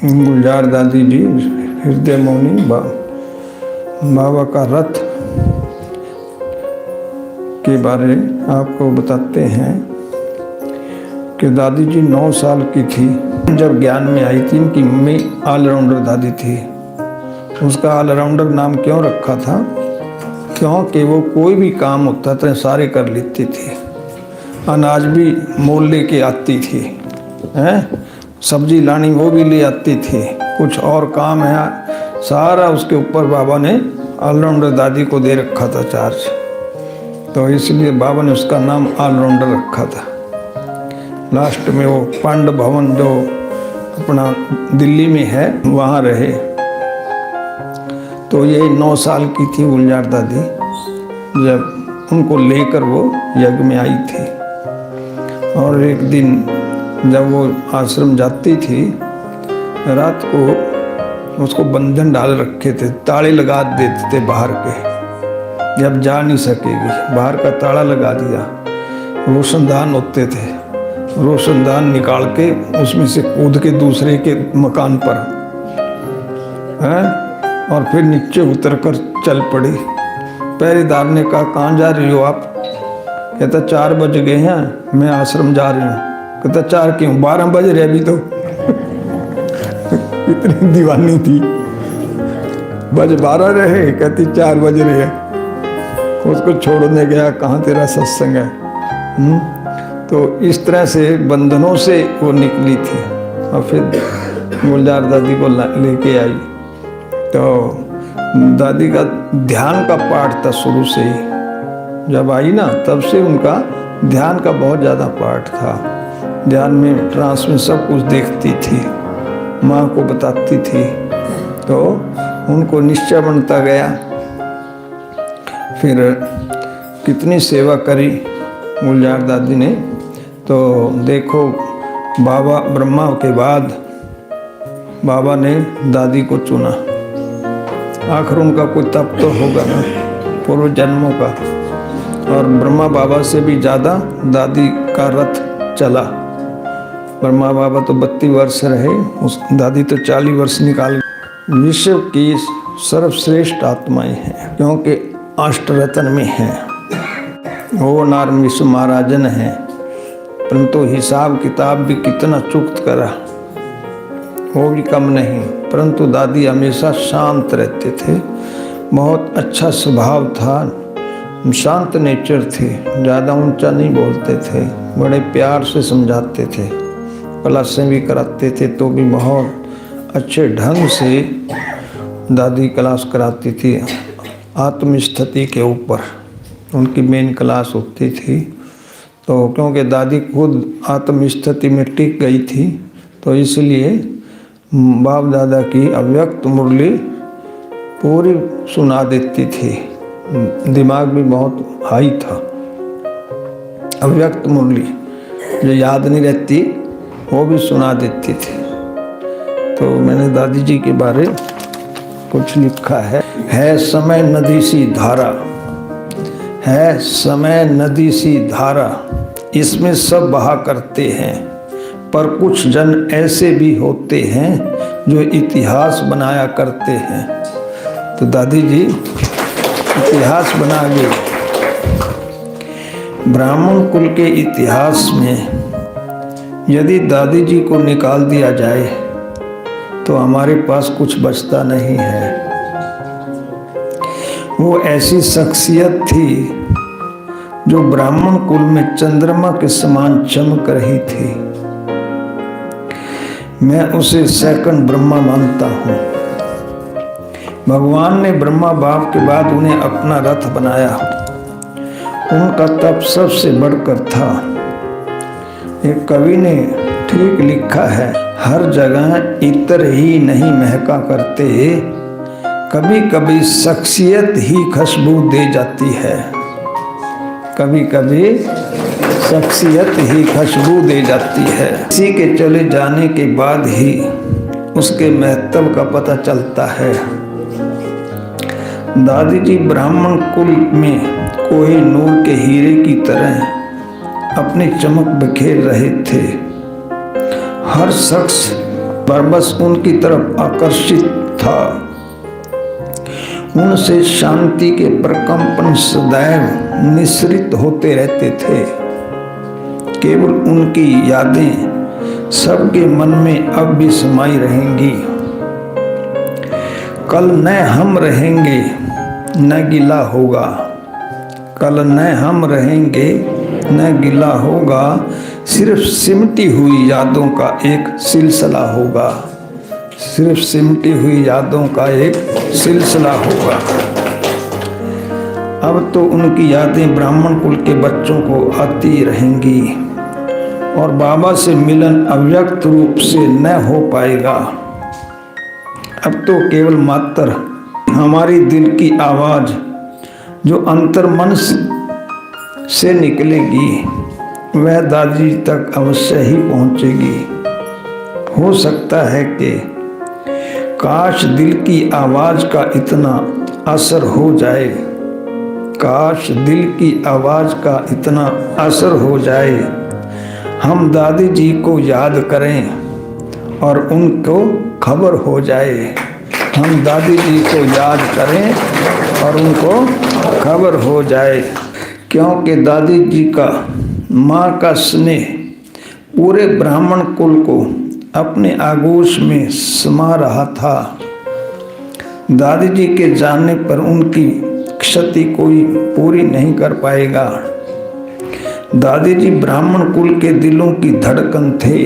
गुलजार दादी जी हृदय मौनी बाबा का रथ के बारे आपको बताते हैं कि दादी जी 9 साल की थी जब ज्ञान में आई थी। इनकी मम्मी ऑलराउंडर दादी थी। उसका ऑलराउंडर नाम क्यों रखा था? क्योंकि वो कोई भी काम होता था सारे कर लेती थी। अनाज भी मोल लेके आती थी, हैं? सब्जी लानी वो भी ले आती थी। कुछ और काम है सारा उसके ऊपर बाबा ने ऑलराउंडर दादी को दे रखा था चार्ज, तो इसलिए बाबा ने उसका नाम ऑलराउंडर रखा था। लास्ट में वो पांडव भवन जो अपना दिल्ली में है वहाँ रहे। तो ये 9 साल की थी गुलजार दादी जब उनको लेकर वो यज्ञ में आई थी। और एक दिन जब वो आश्रम जाती थी, रात को उसको बंधन डाल रखे थे, ताले लगा देते थे बाहर के, जब जा नहीं सकेगी। बाहर का ताला लगा दिया। रोशनदान होते थे, रोशनदान निकाल के उसमें से कूद के दूसरे के मकान पर हैं, और फिर नीचे उतर कर चल पड़ी। पहरेदार ने कहा कहाँ जा रही हो आप? कहता 4 बज गए हैं, मैं आश्रम जा रही हूँ। कहता 4 क्यों? 12 बज रहे अभी तो। इतनी दीवानी थी। बज 12 रहे, कहती 4 बज रहे हैं। उसको छोड़ने गया, कहाँ तेरा सत्संग है? तो इस तरह से बंधनों से वो निकली थी और फिर गुलजार दादी को लेके आई। तो दादी का ध्यान का पाठ था शुरू से ही। जब आई ना तब से उनका ध्यान का बहुत ज़्यादा पाठ था। ध्यान में ट्रांस में सब कुछ देखती थी, माँ को बताती थी, तो उनको निश्चय बनता गया। फिर कितनी सेवा करी गुलजार दादी ने। तो देखो बाबा ब्रह्मा के बाद बाबा ने दादी को चुना। आखिर उनका कोई तप तो होगा ना पूर्व जन्मों का। और ब्रह्मा बाबा से भी ज़्यादा दादी का रथ चला। ब्रह्मा बाबा तो 32 वर्ष रहे, उस दादी तो 40 वर्ष निकाल। विश्व की सर्वश्रेष्ठ आत्माएं हैं क्योंकि अष्टरत्न में हैं। वो नारम विश्व महाराजन हैं, परंतु हिसाब किताब भी कितना चुक्त करा, वो भी कम नहीं। परंतु दादी हमेशा शांत रहते थे। बहुत अच्छा स्वभाव था, शांत नेचर थे, ज़्यादा ऊंचा नहीं बोलते थे, बड़े प्यार से समझाते थे। क्लासें भी कराते थे तो भी बहुत अच्छे ढंग से दादी क्लास कराती थी। आत्मस्थिति के ऊपर उनकी मेन क्लास होती थी। तो क्योंकि दादी खुद आत्मस्थिति में टिक गई थी, तो इसलिए बाप दादा की अव्यक्त मुरली पूरी सुना देती थी। दिमाग भी बहुत हाई था। अव्यक्त मुरली जो याद नहीं रहती वो भी सुना देती थी। तो मैंने दादी जी के बारे कुछ लिखा है समय नदी सी धारा, है समय नदी सी धारा, इसमें सब बहा करते हैं, पर कुछ जन ऐसे भी होते हैं जो इतिहास बनाया करते हैं। तो दादी जी इतिहास बना गए। ब्राह्मण कुल के इतिहास में यदि दादी जी को निकाल दिया जाए तो हमारे पास कुछ बचता नहीं है। वो ऐसी शख्सियत थी जो ब्राह्मण कुल में चंद्रमा के समान चमक रही थी। मैं उसे सेकंड ब्रह्मा मानता हूँ। भगवान ने ब्रह्मा बाप के बाद उन्हें अपना रथ बनाया। उनका तप सबसे बढ़कर था। एक कवि ने ठीक लिखा है, हर जगह इत्र ही नहीं महका करते, कभी कभी शख्सियत ही खुशबू दे जाती है। कभी कभी शख्सियत ही खुशबू दे जाती है। किसी के चले जाने के बाद ही उसके महत्व का पता चलता है। दादी जी ब्राह्मण कुल में कोहिनूर के हीरे की तरह अपनी चमक बिखेर रहे थे। हर शख्स पर बस उनकी तरफ आकर्षित था। उनसे शांति के प्रकंपन सदैव निसृत होते रहते थे। केवल उनकी यादें सबके मन में अब भी समाई रहेंगी। कल न हम रहेंगे न गिला होगा, कल न हम रहेंगे न गिला होगा, सिर्फ सिमटी हुई यादों का एक सिलसिला होगा, सिर्फ सिमटी हुई यादों का एक सिलसिला होगा। अब तो उनकी यादें ब्राह्मण कुल के बच्चों को आती रहेंगी और बाबा से मिलन अव्यक्त रूप से न हो पाएगा। अब तो केवल मात्र हमारी दिल की आवाज़ जो अंतर्मन से निकलेगी वह दादी तक अवश्य ही पहुंचेगी। हो सकता है कि काश दिल की आवाज़ का इतना असर हो जाए, काश दिल की आवाज़ का इतना असर हो जाए, हम दादी जी को याद करें और उनको खबर हो जाए, हम दादी जी को याद करें और उनको खबर हो जाए। क्योंकि दादी जी का माँ का स्नेह पूरे ब्राह्मण कुल को अपने आगोश में समा रहा था। दादी जी के जाने पर उनकी क्षति कोई पूरी नहीं कर पाएगा। दादी जी ब्राह्मण कुल के दिलों की धड़कन थे।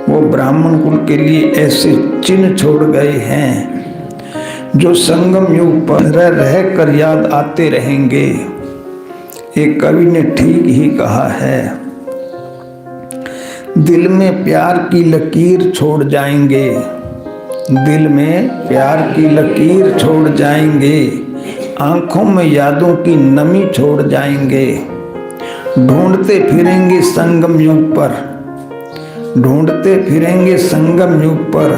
वो ब्राह्मण कुल के लिए ऐसे चिन्ह छोड़ गए हैं जो संगम युग पर रह कर याद आते रहेंगे। एक कवि ने ठीक ही कहा है, दिल में प्यार की लकीर छोड़ जाएंगे, दिल में प्यार की लकीर छोड़ जाएंगे, आंखों में यादों की नमी छोड़ जाएंगे। ढूंढते फिरेंगे संगम युग पर, ढूंढते फिरेंगे संगम युग पर,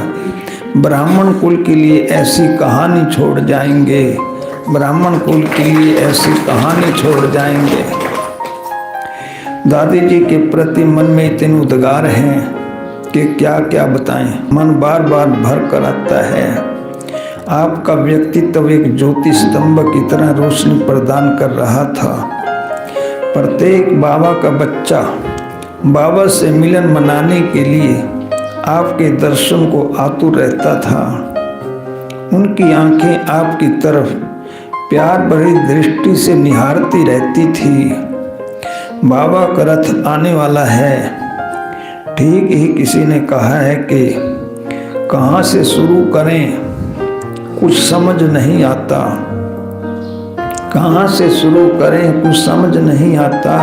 ब्राह्मण कुल के लिए ऐसी कहानी छोड़ जाएंगे, ब्राह्मण कुल के लिए ऐसी कहानी छोड़ जाएंगे। दादी जी के प्रति मन में इतने उद्गार हैं कि क्या क्या बताएं, मन बार बार भर कर आता है। आपका व्यक्तित्व एक ज्योति स्तंभ की तरह रोशनी प्रदान कर रहा था। प्रत्येक बाबा का बच्चा बाबा से मिलन मनाने के लिए आपके दर्शन को आतुर रहता था। उनकी आंखें आपकी तरफ प्यार भरी दृष्टि से निहारती रहती थी। बाबा का रथ आने वाला है। ठीक ही किसी ने कहा है कि कहाँ से शुरू करें कुछ समझ नहीं आता, कहाँ से शुरू करें कुछ समझ नहीं आता।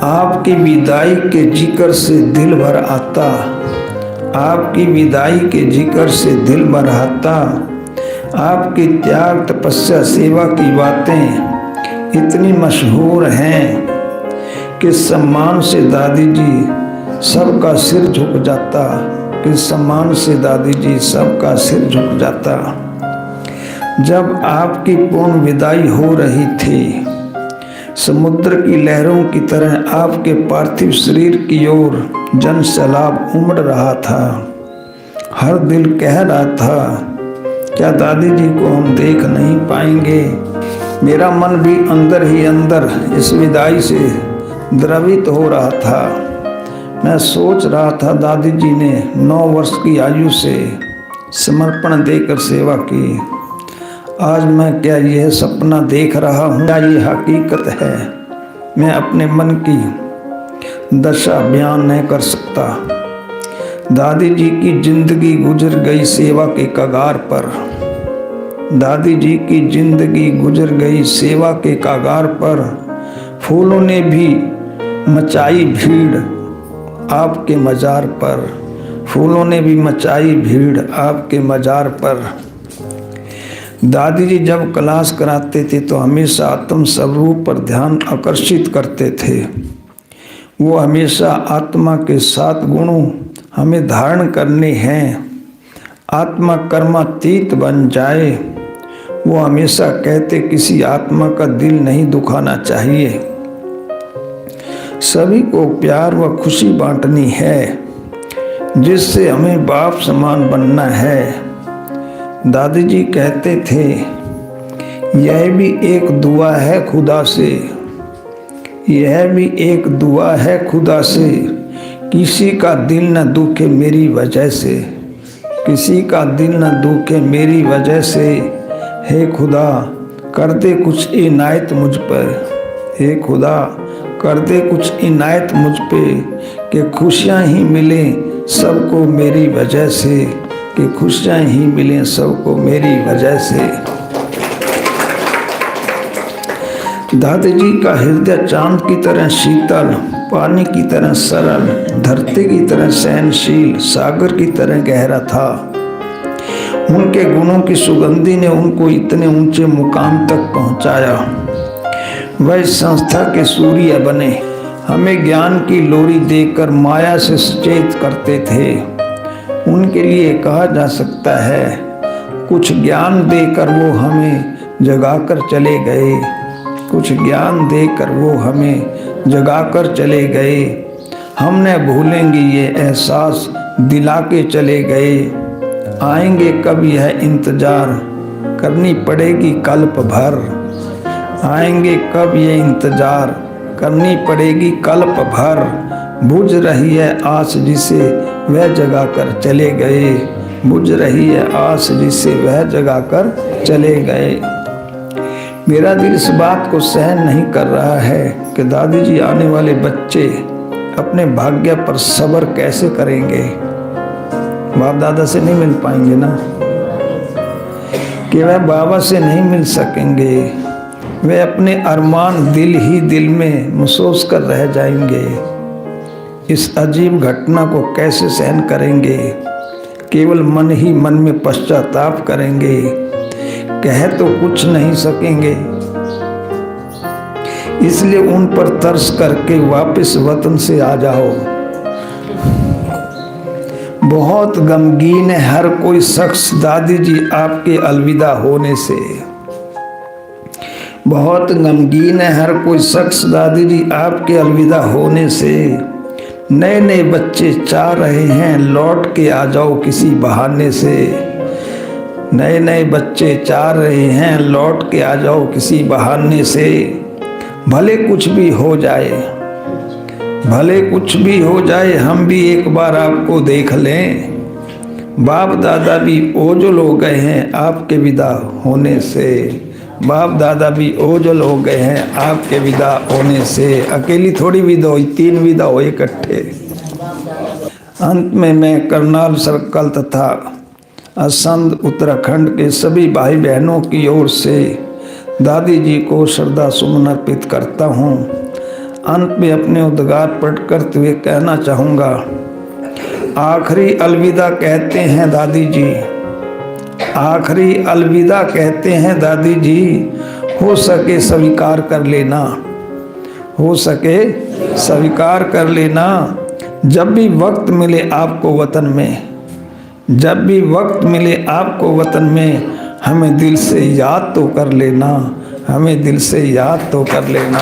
आपकी विदाई के जिक्र से दिल भर आता, आपकी विदाई के जिक्र से दिल भर आता। आपकी त्याग तपस्या सेवा की बातें इतनी मशहूर हैं कि सम्मान से दादी जी सबका सिर झुक जाता, कि सम्मान से दादी जी सबका सिर झुक जाता। जब आपकी पूर्ण विदाई हो रही थी, समुद्र की लहरों की तरह आपके पार्थिव शरीर की ओर जन सैलाब उमड़ रहा था। हर दिल कह रहा था, क्या दादी जी को हम देख नहीं पाएंगे। मेरा मन भी अंदर ही अंदर इस विदाई से द्रवित हो रहा था। मैं सोच रहा था, दादी जी ने 9 वर्ष की आयु से समर्पण देकर सेवा की। आज मैं क्या यह सपना देख रहा हूँ या ये हकीकत है, मैं अपने मन की दशा बयान नहीं कर सकता। दादी जी की जिंदगी गुजर गई सेवा के कगार पर, दादी जी की जिंदगी गुजर गई सेवा के कगार पर। फूलों ने भी मचाई भीड़ आपके मजार पर, फूलों ने भी मचाई भीड़ आपके मजार पर। दादी जी जब क्लास कराते थे तो हमेशा आत्म स्वरूप पर ध्यान आकर्षित करते थे। वो हमेशा आत्मा के 7 गुणों हमें धारण करने हैं, आत्मा कर्मातीत बन जाए। वो हमेशा कहते किसी आत्मा का दिल नहीं दुखाना चाहिए, सभी को प्यार व खुशी बांटनी है। जिससे हमें बाप समान बनना है। दादी जी कहते थे, यह भी एक दुआ है खुदा से, यह भी एक दुआ है खुदा से, किसी का दिल न दुखे मेरी वजह से, किसी का दिल न दुखे मेरी वजह से। हे खुदा कर दे कुछ इनायत मुझ पर, हे खुदा कर दे कुछ इनायत मुझ पे, कि खुशियाँ ही मिलें सबको मेरी वजह से, कि खुशियाँ ही मिलें सबको मेरी वजह से। दादी जी का हृदय चांद की तरह शीतल, पानी की तरह सरल, धरती की तरह सहनशील, सागर की तरह गहरा था। उनके गुणों की सुगंधी ने उनको इतने ऊंचे मुकाम तक पहुंचाया। वह इस संस्था के सूर्य बने, हमें ज्ञान की लोरी देकर माया से सचेत करते थे। उनके लिए कहा जा सकता है, कुछ ज्ञान देकर वो हमें जगाकर चले गए, कुछ ज्ञान देकर वो हमें जगाकर चले गए। हम न भूलेंगे ये एहसास दिला के चले गए। आएंगे कब यह इंतजार करनी पड़ेगी कल्प भर, आएंगे कब ये इंतजार करनी पड़ेगी कल्प भर। बुझ रही है आस जिसे वह जगा कर चले गए, बुझ रही है आस जिसे वह जगा कर चले गए। मेरा दिल इस बात को सहन नहीं कर रहा है कि दादी जी आने वाले बच्चे अपने भाग्य पर सब्र कैसे करेंगे। बाप दादा से नहीं मिल पाएंगे ना, कि वह बाबा से नहीं मिल सकेंगे। वे अपने अरमान दिल ही दिल में महसूस कर रह जाएंगे। इस अजीब घटना को कैसे सहन करेंगे। केवल मन ही मन में पश्चाताप करेंगे, कह तो कुछ नहीं सकेंगे। इसलिए उन पर तरस करके वापस वतन से आ जाओ। बहुत गमगीन है हर कोई शख्स दादी जी आपके अलविदा होने से, बहुत गमगीन है हर कोई शख्स दादी जी आपके अलविदा होने से। नए नए बच्चे चाह रहे हैं लौट के आ जाओ किसी बहाने से, नए नए बच्चे चाह रहे हैं लौट के आ जाओ किसी बहाने से। भले कुछ भी हो जाए, भले कुछ भी हो जाए, हम भी एक बार आपको देख लें। बाप दादा भी ओझल हो गए हैं आपके विदा होने से, बाप दादा भी ओझल हो गए हैं आपके विदा होने से। अकेली थोड़ी विदा हुई, 3 विदा हुए इकट्ठे। अंत में मैं करनाल सर्कल तथा असंध उत्तराखंड के सभी भाई बहनों की ओर से दादी जी को श्रद्धा सुमन अर्पित करता हूँ। अंत में अपने उद्गार पढ़ करते हुए कहना चाहूँगा, आखिरी अलविदा कहते हैं दादी जी, आखिरी अलविदा कहते हैं दादी जी। हो सके स्वीकार कर लेना, हो सके स्वीकार कर लेना। जब भी वक्त मिले आपको वतन में, जब भी वक्त मिले आपको वतन में, हमें दिल से याद तो कर लेना, हमें दिल से याद तो कर लेना।